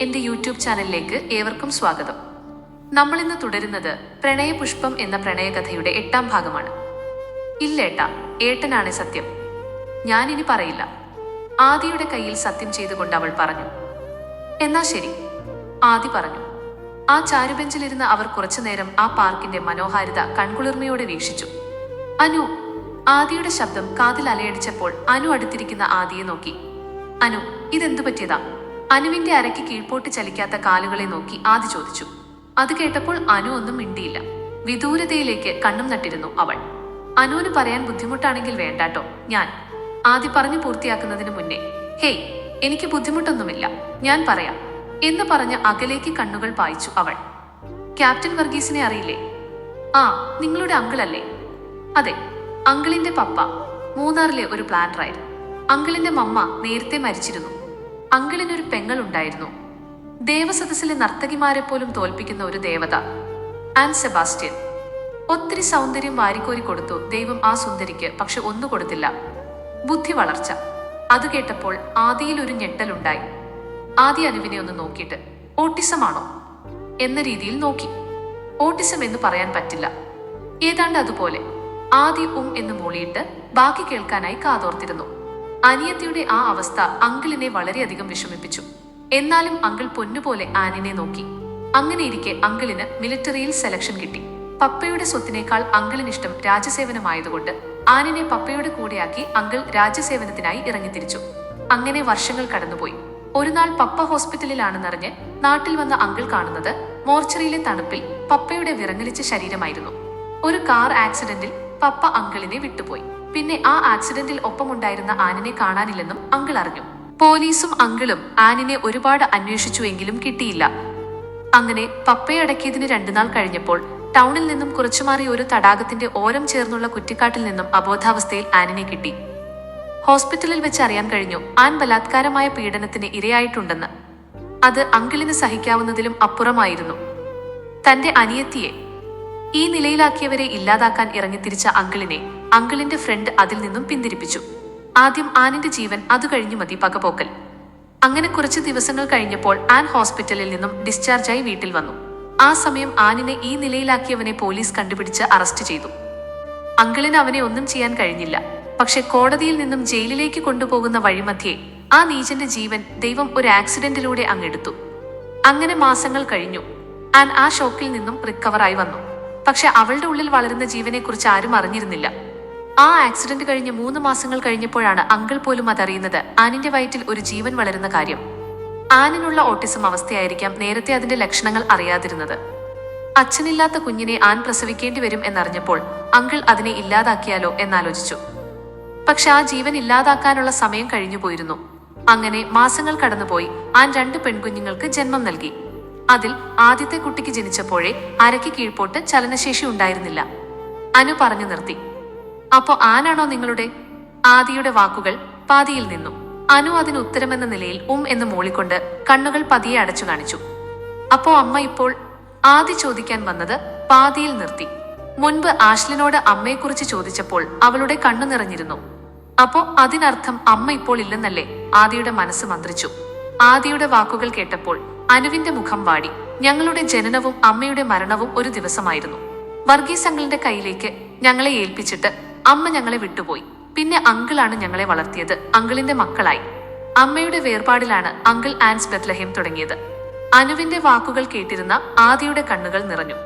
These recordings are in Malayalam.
എൻ്റെ യൂട്യൂബ് ചാനലിലേക്ക് ഏവർക്കും സ്വാഗതം. നമ്മളിന്ന് തുടരുന്നത് പ്രണയപുഷ്പം എന്ന പ്രണയകഥയുടെ 8ാം ഭാഗമാണ്. ഇല്ലേട്ടാ, ഏട്ടനാണ് സത്യം. ഞാനിനി പറയില്ല. ആദിയുടെ കയ്യിൽ സത്യം ചെയ്തുകൊണ്ട് അവൾ പറഞ്ഞു. എന്നാ ശരി, ആദി പറഞ്ഞു. ആ ചാരുബെഞ്ചിലിരുന്ന് അവർ കുറച്ചുനേരം ആ പാർക്കിന്റെ മനോഹാരിത കൺകുളിർമയോടെ വീക്ഷിച്ചു. അനു, ആദിയുടെ ശബ്ദം കാതിൽ അലയടിച്ചപ്പോൾ അനു അടുത്തിരിക്കുന്ന ആദിയെ നോക്കി. അനു, ഇതെന്തു പറ്റിയതാ? അനുവിന്റെ അരയ്ക്ക് കീഴ്പോട്ട് ചലിക്കാത്ത കാലുകളെ നോക്കി ആദി ചോദിച്ചു. അത് കേട്ടപ്പോൾ അനു ഒന്നും മിണ്ടിയില്ല. വിദൂരതയിലേക്ക് കണ്ണും നട്ടിരുന്നു അവൾ. അനുവിന് പറയാൻ ബുദ്ധിമുട്ടാണെങ്കിൽ വേണ്ടാട്ടോ, ഞാൻ ആദി പറഞ്ഞു പൂർത്തിയാക്കുന്നതിന് മുന്നേ. ഹേയ്, എനിക്ക് ബുദ്ധിമുട്ടൊന്നുമില്ല, ഞാൻ പറയാം എന്ന് പറഞ്ഞ് അകലേക്ക് കണ്ണുകൾ പായിച്ചു അവൾ. ക്യാപ്റ്റൻ വർഗീസിനെ അറിയില്ലേ? ആ, നിങ്ങളുടെ അങ്കിളല്ലേ? അതെ, അങ്കിളിന്റെ പപ്പ മൂന്നാറിലെ ഒരു പ്ലാനറായിരുന്നു. അങ്കിളിന്റെ മമ്മ നേരത്തെ മരിച്ചിരുന്നു. അങ്കിളിനൊരു പെങ്ങൾ ഉണ്ടായിരുന്നു, ദേവസദസ്സിലെ നർത്തകിമാരെ പോലും തോൽപ്പിക്കുന്ന ഒരു ദേവത, ആൻ സെബാസ്റ്റ്യൻ. ഒത്തിരി സൗന്ദര്യം വാരിക്കോരി കൊടുത്തു ദൈവം ആ സുന്ദരിക്ക്, പക്ഷെ ഒന്നു കൊടുത്തില്ല, ബുദ്ധി വളർച്ച. അത് കേട്ടപ്പോൾ ആദിയിൽ ഒരു ഞെട്ടലുണ്ടായി. ആദി അനുവിനെ ഒന്ന് നോക്കിയിട്ട്, ഓട്ടിസമാണോ എന്ന രീതിയിൽ നോക്കി. ഓട്ടിസം എന്ന് പറയാൻ പറ്റില്ല, ഏതാണ്ട് അതുപോലെ. ആദി എന്ന് മൂളിയിട്ട് ബാക്കി കേൾക്കാനായി കാതോർത്തിരുന്നു. അനിയത്തിയുടെ ആ അവസ്ഥ അങ്കിളിനെ വളരെയധികം വിഷമിപ്പിച്ചു. എന്നാലും അങ്കിൾ പൊന്നുപോലെ ആനിനെ നോക്കി. അങ്ങനെയിരിക്കെ അങ്കിളിന് മിലിറ്ററിയിൽ സെലക്ഷൻ കിട്ടി. പപ്പയുടെ സ്വത്തിനേക്കാൾ അങ്കിളിനിഷ്ടം രാജ്യസേവനമായതുകൊണ്ട് ആനിനെ പപ്പയുടെ കൂടെയാക്കി അങ്കിൾ രാജ്യസേവനത്തിനായി ഇറങ്ങിത്തിരിച്ചു. അങ്ങനെ വർഷങ്ങൾ കടന്നുപോയി. ഒരു നാൾ പപ്പ ഹോസ്പിറ്റലിലാണെന്നറിഞ്ഞ് നാട്ടിൽ വന്ന അങ്കിൾ കാണുന്നത് മോർച്ചറിയിലെ തണുപ്പിൽ പപ്പയുടെ വിറങ്ങലിച്ച ശരീരമായിരുന്നു. ഒരു കാർ ആക്സിഡന്റിൽ പപ്പ അങ്കിളിനെ വിട്ടുപോയി. പിന്നെ ആ ആക്സിഡന്റിൽ ഒപ്പമുണ്ടായിരുന്ന ആനിനെ കാണാനില്ലെന്നും അങ്കിൾ അറിഞ്ഞു. പോലീസും അങ്കിളും ആനിനെ ഒരുപാട് അന്വേഷിച്ചുവെങ്കിലും കിട്ടിയില്ല. അങ്ങനെ പപ്പയെ അടക്കിയതിന് 2 നാൾ കഴിഞ്ഞപ്പോൾ ടൗണിൽ നിന്നും കുറച്ചു മാറി ഒരു തടാകത്തിന്റെ ഓരം ചേർന്നുള്ള കുറ്റിക്കാട്ടിൽ നിന്നും അബോധാവസ്ഥയിൽ ആനിനെ കിട്ടി. ഹോസ്പിറ്റലിൽ വെച്ച് അറിയാൻ കഴിഞ്ഞു ആൻ ബലാത്കാരമായ പീഡനത്തിന് ഇരയായിട്ടുണ്ടെന്ന്. അത് അങ്കിളിന് സഹിക്കാവുന്നതിലും അപ്പുറമായിരുന്നു. തന്റെ അനിയത്തിയെ ഈ നിലയിലാക്കിയവരെ ഇല്ലാതാക്കാൻ ഇറങ്ങിത്തിരിച്ച അങ്കിളിനെ അങ്കിളിന്റെ ഫ്രണ്ട് അതിൽ നിന്നും പിന്തിരിപ്പിച്ചു. ആദ്യം ആനിന്റെ ജീവൻ, അത് കഴിഞ്ഞു മതി പകപോക്കൽ. അങ്ങനെ കുറച്ച് ദിവസങ്ങൾ കഴിഞ്ഞപ്പോൾ ആൻ ഹോസ്പിറ്റലിൽ നിന്നും ഡിസ്ചാർജായി വീട്ടിൽ വന്നു. ആ സമയം ആനിനെ ഈ നിലയിലാക്കിയവനെ പോലീസ് കണ്ടുപിടിച്ച് അറസ്റ്റ് ചെയ്തു. അങ്കിളിന് അവനെ ഒന്നും ചെയ്യാൻ കഴിഞ്ഞില്ല. പക്ഷെ കോടതിയിൽ നിന്നും ജയിലിലേക്ക് കൊണ്ടുപോകുന്ന വഴിമധ്യേ ആ നീചന്റെ ജീവൻ ദൈവം ഒരു ആക്സിഡന്റിലൂടെ അങ്ങെടുത്തു. അങ്ങനെ മാസങ്ങൾ കഴിഞ്ഞു. ആൻ ആ ഷോക്കിൽ നിന്നും റിക്കവറായി വന്നു. പക്ഷെ അവളുടെ ഉള്ളിൽ വളരുന്ന ജീവനെക്കുറിച്ച് ആരും അറിഞ്ഞിരുന്നില്ല. ആ ആക്സിഡന്റ് കഴിഞ്ഞ് 3 മാസങ്ങൾ കഴിഞ്ഞപ്പോഴാണ് അങ്കിൾ പോലും അതറിയുന്നത്, ആനിന്റെ വയറ്റിൽ ഒരു ജീവൻ വളരുന്ന കാര്യം. ആനിനുള്ള ഓട്ടിസം അവസ്ഥയായിരിക്കാം നേരത്തെ അതിന്റെ ലക്ഷണങ്ങൾ അറിയാതിരുന്നത്. അച്ഛനില്ലാത്ത കുഞ്ഞിനെ ആൻ പ്രസവിക്കേണ്ടി വരും എന്നറിഞ്ഞപ്പോൾ അങ്കിൾ അതിനെ ഇല്ലാതാക്കിയാലോ എന്നാലോചിച്ചു. പക്ഷെ ആ ജീവൻ ഇല്ലാതാക്കാനുള്ള സമയം കഴിഞ്ഞു പോയിരുന്നു. അങ്ങനെ മാസങ്ങൾ കടന്നുപോയി. ആൻ 2 പെൺകുഞ്ഞുങ്ങൾക്ക് ജന്മം നൽകി. അതിൽ ആദ്യത്തെ കുട്ടിക്ക് ജനിച്ചപ്പോഴേ അരയ്ക്ക് കീഴ്പോട്ട് ചലനശേഷി ഉണ്ടായിരുന്നില്ല. അനു പറഞ്ഞു നിർത്തി. അപ്പോ ആനാണോ നിങ്ങളുടെ? ആദിയുടെ വാക്കുകൾ പാതിയിൽ നിന്നു. അനു അതിന് ഉത്തരമെന്ന നിലയിൽ എന്ന് മൂളിക്കൊണ്ട് കണ്ണുകൾ പതിയെ അടച്ചു കാണിച്ചു. അപ്പോ അമ്മ ഇപ്പോൾ? ആദി ചോദിക്കാൻ വന്നത് പാതിയിൽ നിർത്തി. മുൻപ് ആഷ്ലിനോട് അമ്മയെക്കുറിച്ച് ചോദിച്ചപ്പോൾ അവളുടെ കണ്ണു നിറഞ്ഞിരുന്നു. അപ്പോ അതിനർത്ഥം അമ്മ ഇപ്പോൾ ഇല്ലെന്നല്ലേ? ആദിയുടെ മനസ്സ് മന്ത്രിച്ചു. ആദിയുടെ വാക്കുകൾ കേട്ടപ്പോൾ അനുവിന്റെ മുഖം വാടി. ഞങ്ങളുടെ ജനനവും അമ്മയുടെ മരണവും ഒരു ദിവസമായിരുന്നു. വർഗീസ് അങ്കിളിന്റെ കയ്യിലേക്ക് ഞങ്ങളെ ഏൽപ്പിച്ചിട്ട് അമ്മ ഞങ്ങളെ വിട്ടുപോയി. പിന്നെ അങ്കിളാണ് ഞങ്ങളെ വളർത്തിയത്. അങ്കിളിന്റെ മക്കളായി. അമ്മയുടെ വേർപാടിലാണ് അങ്കിൾ ആൻസ് ബെത്ലഹേം തുടങ്ങിയത്. അനുവിന്റെ വാക്കുകൾ കേട്ടിരുന്ന ആദിയുടെ കണ്ണുകൾ നിറഞ്ഞു.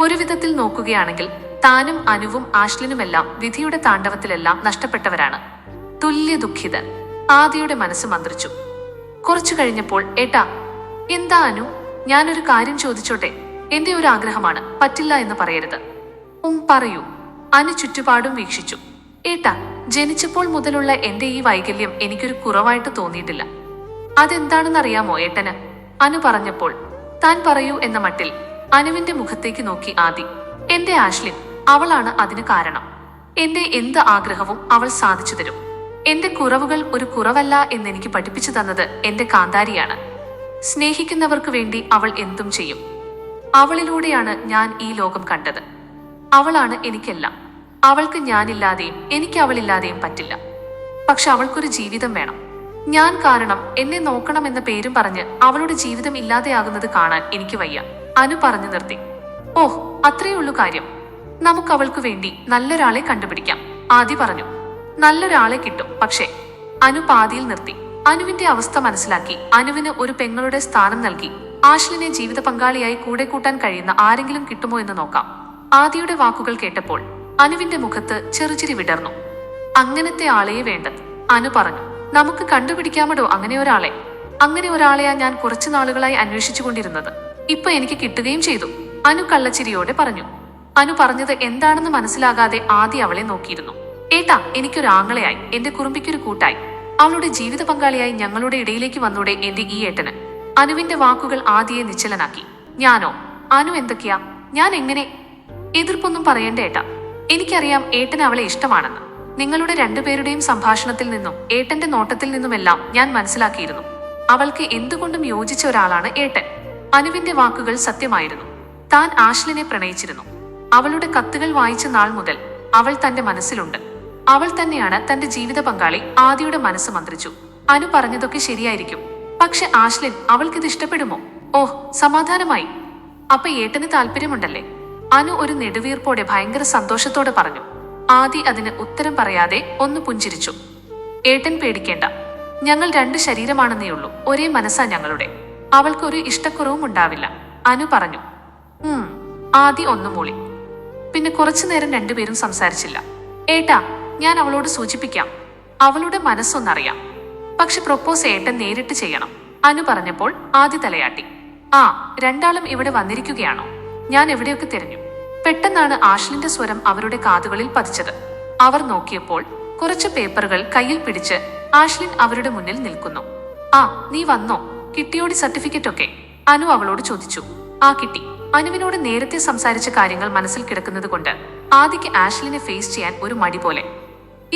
ഒരു വിധത്തിൽ നോക്കുകയാണെങ്കിൽ താനും അനുവും ആഷ്ലിനുമെല്ലാം വിധിയുടെ താണ്ഡവത്തിലെല്ലാം നഷ്ടപ്പെട്ടവരാണ്. തുല്യ ദുഃഖിതൻ. ആദിയുടെ മനസ്സ് മന്ത്രിച്ചു. കുറച്ചു കഴിഞ്ഞപ്പോൾ, ഏട്ടാ. എന്താ അനു? ഞാനൊരു കാര്യം ചോദിച്ചോട്ടെ? എന്റെ ഒരു ആഗ്രഹമാണ്, പറ്റില്ല എന്ന് പറയരുത്. പറയൂ. അനു ചുറ്റുപാടും വീക്ഷിച്ചു. ഏട്ടാ, ജനിച്ചപ്പോൾ മുതലുള്ള എന്റെ ഈ വൈകല്യം എനിക്കൊരു കുറവായിട്ട് തോന്നിയിട്ടില്ല. അതെന്താണെന്നറിയാമോ ഏട്ടന്? അനു പറഞ്ഞപ്പോൾ താൻ പറയൂ എന്ന മട്ടിൽ അനുവിന്റെ മുഖത്തേക്ക് നോക്കി ആദി. എന്റെ ആഷ്ലിൻ, അവളാണ് അതിന് കാരണം. എന്റെ എന്ത് ആഗ്രഹവും അവൾ സാധിച്ചു തരും. എന്റെ കുറവുകൾ ഒരു കുറവല്ല എന്നെനിക്ക് പഠിപ്പിച്ചു തന്നത് എന്റെ കാന്താരിയാണ്. സ്നേഹിക്കുന്നവർക്ക് വേണ്ടി അവൾ എന്തും ചെയ്യും. അവളിലൂടെയാണ് ഞാൻ ഈ ലോകം കണ്ടത്. അവളാണ് എനിക്കെല്ലാം. അവൾക്ക് ഞാനില്ലാതെയും എനിക്ക് അവളില്ലാതെയും പറ്റില്ല. പക്ഷെ അവൾക്കൊരു ജീവിതം വേണം. ഞാൻ കാരണം എന്നെ നോക്കണമെന്ന പേരും പറഞ്ഞ് അവളുടെ ജീവിതം ഇല്ലാതെയാകുന്നത് കാണാൻ എനിക്ക് വയ്യ. അനു പറഞ്ഞു നിർത്തി. ഓഹ്, അത്രയുള്ളൂ കാര്യം. നമുക്ക് അവൾക്ക് വേണ്ടി നല്ലൊരാളെ കണ്ടുപിടിക്കാം, ആദി പറഞ്ഞു. നല്ലൊരാളെ കിട്ടും, പക്ഷേ. അനു പാതിയിൽ നിർത്തി. അനുവിന്റെ അവസ്ഥ മനസ്സിലാക്കി അനുവിന് ഒരു പെങ്ങളുടെ സ്ഥാനം നൽകി ആശ്ലിനെ ജീവിത പങ്കാളിയായി കൂടെ കൂട്ടാൻ കഴിയുന്ന ആരെങ്കിലും കിട്ടുമോ എന്ന് നോക്കാം. ആദിയുടെ വാക്കുകൾ കേട്ടപ്പോൾ അനുവിന്റെ മുഖത്ത് ചെറുചിരി വിടർന്നു. അങ്ങനത്തെ ആളെയേ വേണ്ടത്, അനു പറഞ്ഞു. നമുക്ക് കണ്ടുപിടിക്കാമടോ അങ്ങനെ ഒരാളെ. അങ്ങനെ ഒരാളെയാ ഞാൻ കുറച്ചു നാളുകളായി അന്വേഷിച്ചുകൊണ്ടിരുന്നത്. ഇപ്പൊ എനിക്ക് കിട്ടുകയും ചെയ്തു, അനു കള്ളച്ചിരിയോടെ പറഞ്ഞു. അനു പറഞ്ഞത് എന്താണെന്ന് മനസ്സിലാകാതെ ആദി അവളെ നോക്കിയിരുന്നു. ഏട്ടാ, എനിക്കൊരാങ്ങളയായി, എന്റെ കുറുമ്പിക്കൊരു കൂട്ടായി, അവളുടെ ജീവിത പങ്കാളിയായി ഞങ്ങളുടെ ഇടയിലേക്ക് വന്നൂടെ എന്റെ ഈ ഏട്ടന്. അനുവിന്റെ വാക്കുകൾ ആദിയെ നിശ്ചലനാക്കി. ഞാനോ? അനു എന്തൊക്കെയാ? ഞാൻ എങ്ങനെ? എതിർപ്പൊന്നും പറയണ്ട ഏട്ടാ. എനിക്കറിയാം ഏട്ടന് അവളെ ഇഷ്ടമാണെന്ന്. നിങ്ങളുടെ രണ്ടുപേരുടെയും സംഭാഷണത്തിൽ നിന്നും ഏട്ടന്റെ നോട്ടത്തിൽ നിന്നുമെല്ലാം ഞാൻ മനസ്സിലാക്കിയിരുന്നു. അവൾക്ക് എന്തുകൊണ്ടും യോജിച്ച ഒരാളാണ് ഏട്ടൻ. അനുവിന്റെ വാക്കുകൾ സത്യമായിരുന്നു. താൻ ആശ്ലിനെ പ്രണയിച്ചിരുന്നു. അവളുടെ കത്തുകൾ വായിച്ച നാൾ മുതൽ അവൾ തന്റെ മനസ്സിലുണ്ട്. അവൾ തന്നെയാണ് തന്റെ ജീവിത പങ്കാളി. ആദിയുടെ മനസ്സ് മന്ത്രിച്ചു. അനു പറഞ്ഞതൊക്കെ ശരിയായിരിക്കും, പക്ഷെ ആശ്ലിൻ അവൾക്കിത് ഇഷ്ടപ്പെടുമോ? ഓഹ്, സമാധാനമായി. അപ്പൊ ഏട്ടന് താല്പര്യമുണ്ടല്ലേ? അനു ഒരു നെടുവീർപ്പോടെ ഭയങ്കര സന്തോഷത്തോടെ പറഞ്ഞു. ആദി അതിന് ഉത്തരം പറയാതെ ഒന്ന് പുഞ്ചിരിച്ചു. ഏട്ടൻ പേടിക്കേണ്ട, ഞങ്ങൾ രണ്ട് ശരീരമാണെന്നേയുള്ളൂ, ഒരേ മനസ്സാ ഞങ്ങളുടെ. അവൾക്കൊരു ഇഷ്ടക്കുറവും ഉണ്ടാവില്ല, അനു പറഞ്ഞു. ആദി ഒന്നു മൂളി. പിന്നെ കുറച്ചുനേരം രണ്ടുപേരും സംസാരിച്ചില്ല. ഏട്ടാ, ഞാൻ അവളോട് സൂചിപ്പിക്കാം, അവളുടെ മനസ്സൊന്നറിയാം. പക്ഷെ പ്രൊപ്പോസ് ഏട്ടൻ നേരിട്ട് ചെയ്യണം, അനു പറഞ്ഞപ്പോൾ ആദി തലയാട്ടി. ആ, രണ്ടാളും ഇവിടെ വന്നിരിക്കുകയാണോ? ഞാൻ എവിടെയൊക്കെ തിരഞ്ഞു. പെട്ടെന്നാണ് ആശ്ലിന്റെ സ്വരം അവരുടെ കാതുകളിൽ പതിച്ചത്. അവർ നോക്കിയപ്പോൾ കുറച്ച് പേപ്പറുകൾ കയ്യിൽ പിടിച്ച് ആശ്ലിൻ അവരുടെ മുന്നിൽ നിൽക്കുന്നു. ആ, നീ വന്നോ? കിട്ടിയോടി സർട്ടിഫിക്കറ്റ് ഒക്കെ? അനു അവളോട് ചോദിച്ചു. ആ, കിട്ടി. അനുവിനോട് നേരത്തെ സംസാരിച്ച കാര്യങ്ങൾ മനസ്സിൽ കിടക്കുന്നത് കൊണ്ട് ആദിക്ക് ആഷ്ലിനെ ഫേസ് ചെയ്യാൻ ഒരു മടി പോലെ.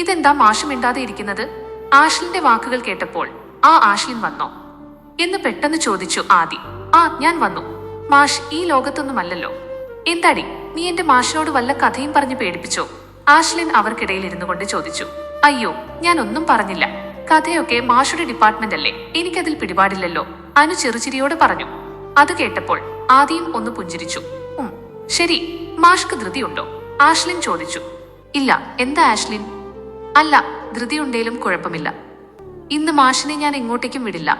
ഇതെന്താ മാഷ് മിണ്ടാതെ ഇരിക്കുന്നത്? ആഷ്ലിന്റെ വാക്കുകൾ കേട്ടപ്പോൾ ആ ആഷ്ലിൻ വന്നോ എന്ന് പെട്ടെന്ന് ചോദിച്ചു ആദി. ആ, ഞാൻ വന്നു. മാഷ് ഈ ലോകത്തൊന്നുമല്ലല്ലോ. എന്താടി, നീ എന്റെ മാഷിനോട് വല്ല കഥയും പറഞ്ഞു പേടിപ്പിച്ചോ? ആഷ്ലിൻ അവർക്കിടയിൽ ഇരുന്നു കൊണ്ട് ചോദിച്ചു. അയ്യോ, ഞാൻ ഒന്നും പറഞ്ഞില്ല. കഥയൊക്കെ മാഷുടെ ഡിപ്പാർട്ട്മെന്റ് അല്ലേ, എനിക്കതിൽ പിടിപാടില്ലല്ലോ, അനു ചെറുചിരിയോട് പറഞ്ഞു. അത് കേട്ടപ്പോൾ ആദിയും ഒന്ന് പുഞ്ചിരിച്ചു. ശരി, മാഷ്ക്ക് ധൃതിയുണ്ടോ? ആഷ്ലിൻ ചോദിച്ചു. ഇല്ല. എന്താ ആഷ്ലിൻ? അല്ല, ധൃതിയുണ്ടേലും കുഴപ്പമില്ല. ഇന്ന് മാഷിനെ ഞാൻ എങ്ങോട്ടേക്കും വിടില്ല.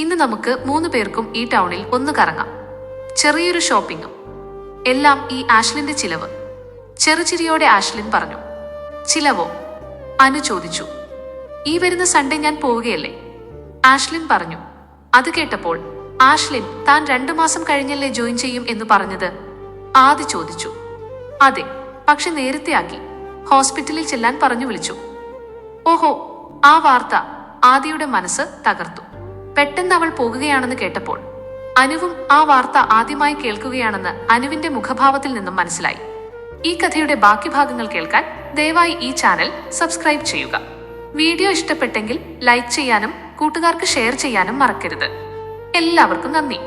ഇന്ന് നമുക്ക് 3 പേർക്കും ഈ ടൗണിൽ ഒന്ന് കറങ്ങാം. ചെറിയൊരു ഷോപ്പിങ്ങും. എല്ലാം ഈ ആഷ്ലിന്റെ ചിലവ്. ചെറുചിരിയോടെ ആഷ്ലിൻ പറഞ്ഞു. ചിലവോ? അനു ചോദിച്ചു. ഈ വരുന്ന സൺഡേ ഞാൻ പോവുകയല്ലേ, ആഷ്ലിൻ പറഞ്ഞു. അത് കേട്ടപ്പോൾ ആഷ്ലിൻ താൻ 2 മാസം കഴിഞ്ഞല്ലേ ജോയിൻ ചെയ്യും എന്ന് പറഞ്ഞത്? ആദി ചോദിച്ചു. അതെ, പക്ഷെ നേരത്തെ ആക്കി. ഹോസ്പിറ്റലിൽ ചെല്ലാൻ പറഞ്ഞു വിളിച്ചു. ഓഹോ, ആ വാർത്ത ആദിയുടെ മനസ്സ് തകർത്തു. പെട്ടെന്ന് അവൾ പോകുകയാണെന്ന് കേട്ടപ്പോൾ അനുവും ആ വാർത്ത ആദ്യമായി കേൾക്കുകയാണെന്ന് അനുവിന്റെ മുഖഭാവത്തിൽ നിന്നും മനസ്സിലായി. ഈ കഥയുടെ ബാക്കി ഭാഗങ്ങൾ കേൾക്കാൻ ദയവായി ഈ ചാനൽ സബ്സ്ക്രൈബ് ചെയ്യുക. വീഡിയോ ഇഷ്ടപ്പെട്ടെങ്കിൽ ലൈക്ക് ചെയ്യാനും കൂട്ടുകാർക്ക് ഷെയർ ചെയ്യാനും മറക്കരുത്. എല്ലാവർക്കും നന്ദി.